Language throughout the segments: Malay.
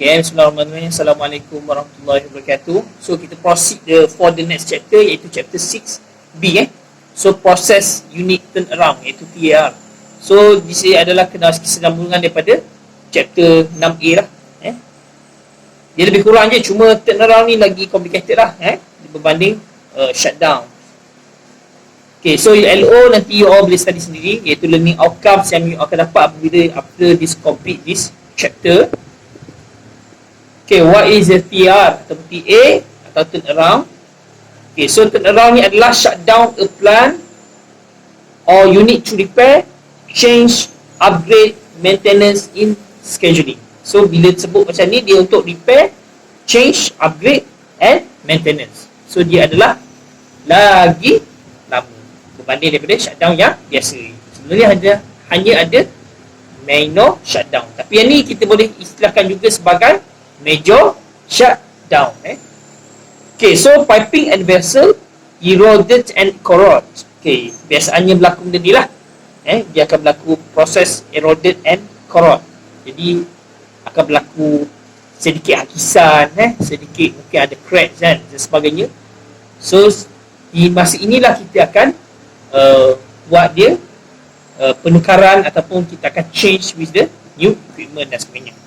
Okay, bismillahirrahmanirrahim. Assalamualaikum warahmatullahi wabarakatuh. So kita proceed for the next chapter, iaitu chapter 6B. So proses unit turnaround, iaitu TAR. So di sini adalah kesinambungan daripada chapter 6A lah. Dia lebih kurang je, cuma turnaround ni lagi complicated lah berbanding shutdown. Okay, so LO nanti you all boleh study sendiri, iaitu learning outcomes yang you akan dapat apabila after this complete this chapter. Okay, what is the TR atau TA atau turnaround? Okay, so turnaround ni adalah shutdown a plant or unit to repair, change, upgrade, maintenance in scheduling. So bila sebut macam ni, dia untuk repair, change, upgrade and maintenance. So dia adalah lagi lama berbanding daripada shutdown yang biasa. Sebenarnya hanya ada minor shutdown, tapi yang ni kita boleh istilahkan juga sebagai major shutdown. Okay, so piping and vessel eroded and corrode. Okay, biasanya berlaku benda ni lah. Dia akan berlaku proses eroded and corrode. Jadi akan berlaku sedikit hakisan, sedikit mungkin ada cracks dan sebagainya. So di masa inilah kita akan buat dia penukaran ataupun kita akan change with the new equipment dan sebagainya.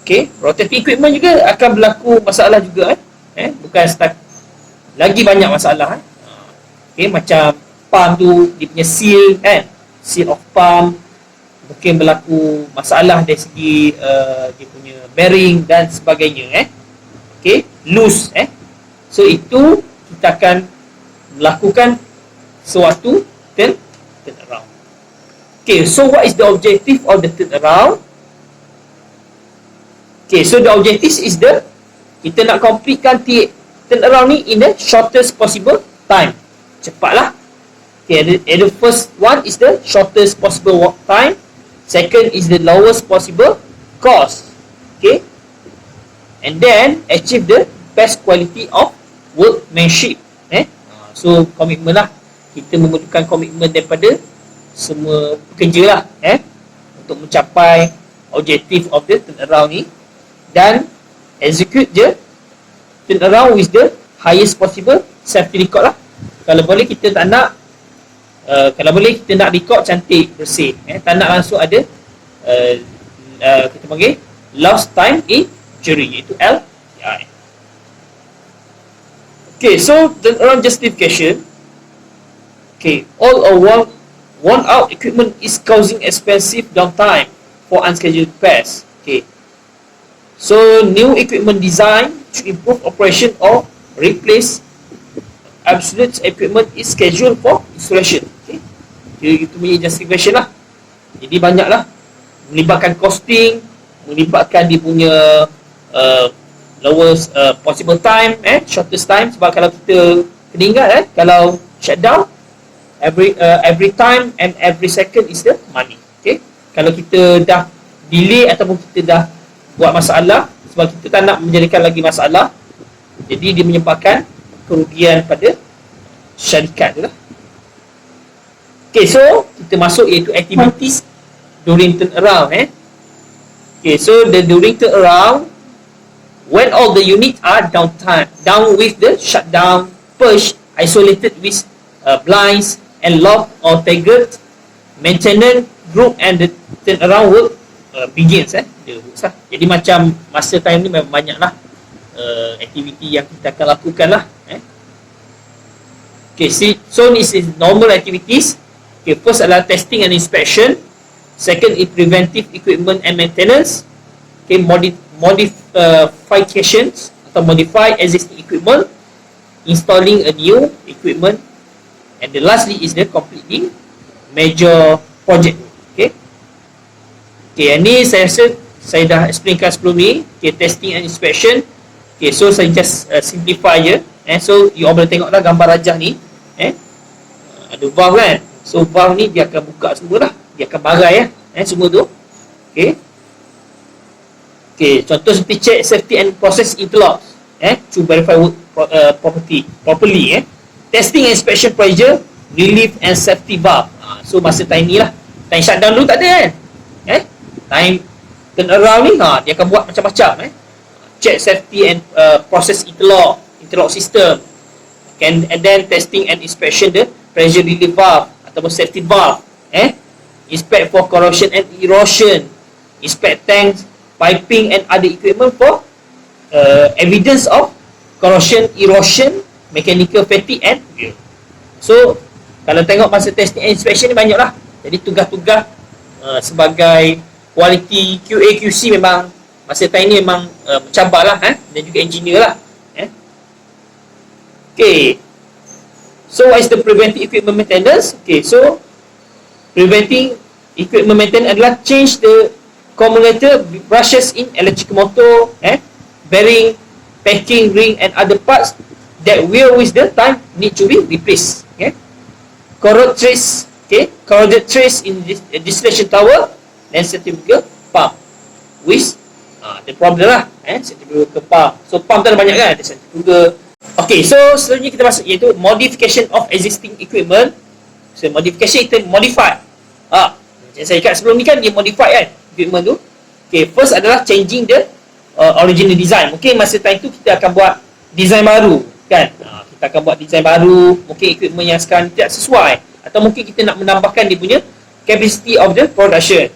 Okay, rotating equipment juga akan berlaku masalah juga. Bukan start, lagi banyak masalah. Okay, macam pump tu, dia punya seal seal of pump, mungkin berlaku masalah dari segi dia punya bearing dan sebagainya. Okay, loose. So itu kita akan melakukan suatu turnaround. Okay, so what is the objective of the turnaround? Okay, so the objective is kita nak completekan turnaround ni in the shortest possible time. Cepatlah. Okay, the first one is the shortest possible work time. Second is the lowest possible cost. Okay, and then achieve the best quality of workmanship. So komitmen lah. Kita memerlukan komitmen daripada semua pekerja lah, untuk mencapai objektif of the turnaround ni, dan execute je turnaround with the highest possible safety record lah. Kalau boleh kita tak nak kalau boleh kita nak record cantik, bersih, tak nak langsung ada kita panggil lost time injury, iaitu LTI. Okay, so turnaround justification. Okay, all or worn out equipment is causing expensive downtime for unscheduled repairs. Okay, so new equipment design to improve operation or replace obsolete equipment is scheduled for installation. Okay, itu punya justification lah. Jadi banyaklah, melibatkan costing, melibatkan dia punya lowest possible time, shortest time. Sebab kalau kita kena ingat, kalau shutdown, every time and every second is the money. Okay, kalau kita dah delay ataupun kita dah buat masalah, sebab kita tak nak menjadikan lagi masalah, jadi dia menyebabkan kerugian pada syarikat tu lah. Okay, so kita masuk iaitu activities during turnaround. Okay, so the during turnaround, when all the units are down with the shutdown, purged, isolated with blinds and locked or staggered, maintenance group and the turnaround work begins. Jadi macam masa time ni memang banyak lah aktiviti yang kita akan lakukan lah. Okay, so this is normal activities. Okay, first adalah testing and inspection. Second is preventive equipment and maintenance. Okay, modifications atau modify existing equipment, installing a new equipment, and the lastly is the completing major project. Okay, yang ni saya rasa saya dah explainkan sebelum ni. Okay, testing and inspection. Okay, so saya just simplify je. So you all boleh tengok lah gambar rajah ni. Ada valve kan. So valve ni dia akan buka semua lah, dia akan barai semua tu. Okay, contoh seperti check safety and process interlocks to verify work properly. Testing and inspection pressure, relief and safety valve. So masa time ni lah, time shutdown dulu tak ada kan. Time turnaround ni, dia akan buat macam-macam. Check safety and process interlock system, and then testing and inspection the pressure relief valve ataupun safety valve. Inspect for corrosion and erosion, inspect tanks, piping and other equipment for evidence of corrosion, erosion, mechanical fatigue and wear. So kalau tengok masa testing and inspection ni banyak lah. Jadi tugas-tugas sebagai quality QA QC memang masa time ni memang mencabar lah, dan juga engineer lah. Okay, so what is the preventive equipment maintenance? Okay, so preventing equipment maintenance adalah change the cumulator brushes in electric motor, bearing, packing, ring and other parts that wear with the time need to be replaced. Corroded trace in distillation tower and centrifugal pump with the problem lah, centrifugal pump. So pump tu ada banyak kan, ada centrifugal. Okay, so selanjutnya kita masuk iaitu modification of existing equipment. So modification kita modify. Macam saya cakap sebelum ni kan, dia modify kan equipment tu. Okay, first adalah changing the original design. Mungkin masa time tu kita akan buat design baru kan. Kita akan buat design baru, mungkin equipment yang sekarang tidak sesuai, atau mungkin kita nak menambahkan dia punya capacity of the production.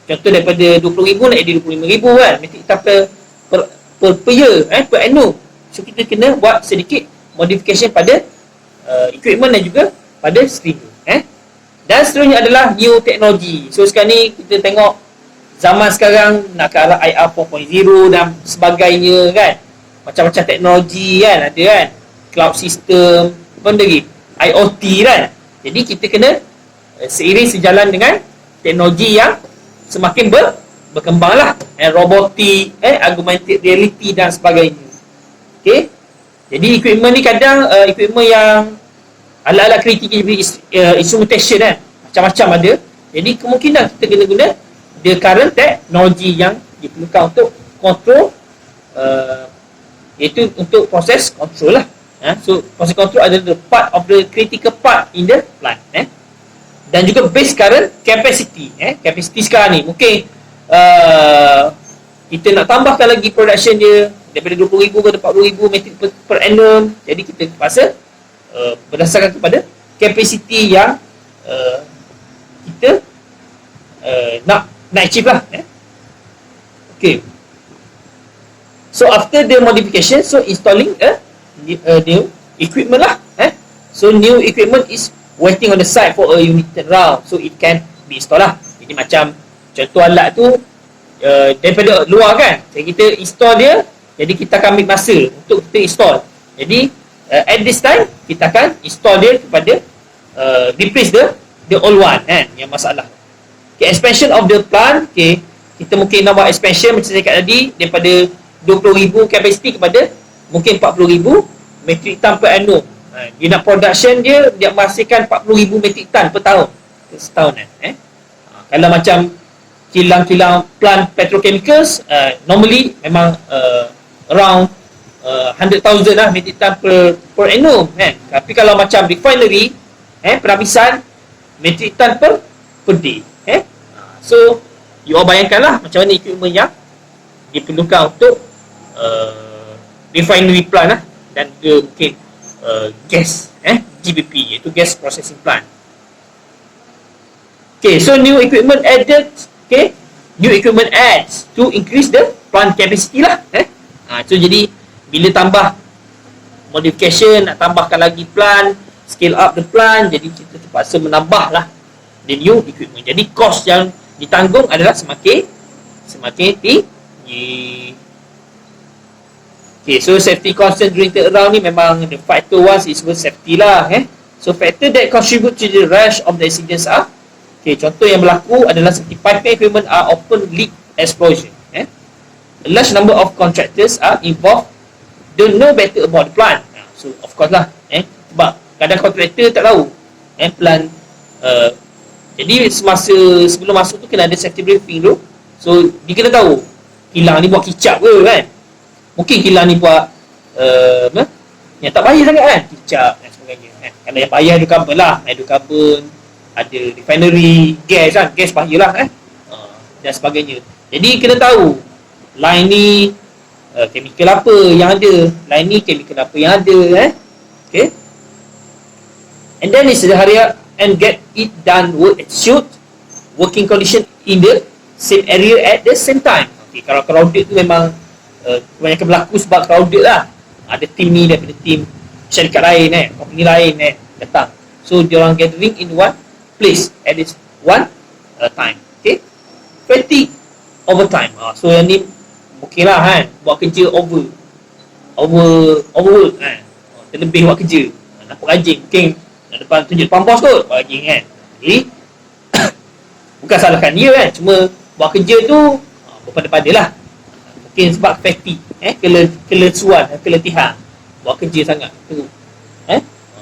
Contoh daripada 20,000 nak jadi 25,000 kan, metric ton per year, per annum. So kita kena buat sedikit modification pada equipment dan juga pada steamer. Dan seterusnya adalah new technology. So sekarang ni kita tengok zaman sekarang nak ke arah IR 4.0 dan sebagainya kan. Macam-macam teknologi kan ada kan. Cloud system, apa lagi? IoT kan. Jadi kita kena seiring sejalan dengan teknologi yang semakin berkembang lah. Robotik, augmented reality dan sebagainya. Okay. Jadi equipment ni kadang equipment yang alat-alat kritikal instrumentation kan, macam-macam ada. Jadi kemungkinan kita kena guna the current teknologi yang diperlukan untuk control, iaitu untuk proses control lah. So proses control adalah the part of the critical part in the plant. Dan juga base current capacity. Capacity sekarang ni mungkin kita nak tambahkan lagi production dia daripada 20,000 ke 40,000 metrik per annum. Jadi kita terpaksa berdasarkan kepada capacity yang kita nak achieve lah. Okay. So after the modification, so installing a new equipment lah. So new equipment is waiting on the site for a unit turnaround, so it can be installed lah. Jadi macam contoh alat tu daripada luar kan, jadi kita install dia, jadi kita akan ambil masa untuk kita install. Jadi at this time kita akan install dia kepada replace the old one kan, yang masalah. Okay, expansion of the plant. Okay, kita mungkin nak buat expansion macam saya cakap tadi, daripada 20,000 capacity kepada mungkin 40,000 metric ton per annum. Dia nak production dia menghasilkan 40,000 metric ton per tahun, setahun kan. Kalau macam kilang-kilang plant petrochemicals, normally memang around 100,000 lah metric ton per annum kan. Tapi kalau macam refinery, perapisan, metric ton per day. So you all bayangkanlah macam mana equipment yang diperlukan untuk refinery plant lah, dan mungkin gas, GPP, iaitu gas processing plant. Okay, so new equipment added. Okay, new equipment adds to increase the plant capacity lah. So jadi bila tambah modification, nak tambahkan lagi plant, scale up the plant, jadi kita terpaksa menambah lah the new equipment. Jadi cost yang ditanggung adalah semakin tinggi. Okay, so safety concern during turnaround ni memang the factor one is safety lah. So factor that contribute to the rush of the accidents are, okay, contoh yang berlaku adalah seperti piping equipment are often leak explosion. A large number of contractors are involved, don't know better about the plant. So of course lah, sebab kadang kontraktor tak tahu plant. Jadi sebelum masuk tu kena ada safety briefing dulu. So dia kena tahu kilang ni buat kicap ke kan. Mungkin kilang ni buat yang tak payah sangat kan, kicap dan sebagainya. Kalau yang payah hydrocarbon lah, hydrocarbon, ada refinery, gas kan, gas payah lah dan sebagainya. Jadi kena tahu line ni chemical apa yang ada, line ni chemical apa yang ada, okay. And then is hurry up and get it done work at shoot working condition in the same area at the same time. Okay, kalau crowded tu memang kebanyakan berlaku sebab crowded lah. Ada team ni daripada team syarikat lain, company lain datang. So diorang gathering in one place at this one time. Okay. Fatigue overtime. So yang ni okey lah kan, buat kerja overwork kan. Terlebih buat kerja. Nampak rajin, mungkin nak depan tunjuk depan bos kot, buat rajin kan. Jadi bukan salahkan dia kan, cuma buat kerja tu berpada-pada lah. Mungkin sebab fatigue, kelesuan, keletihan. Buat kerja sangat tu.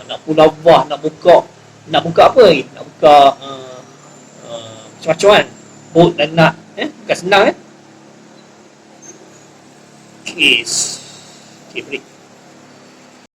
Nak punabah, nak buka apa lagi? Nak buka macam-macam kan. Boat dan nak, bukan senang Okay, break.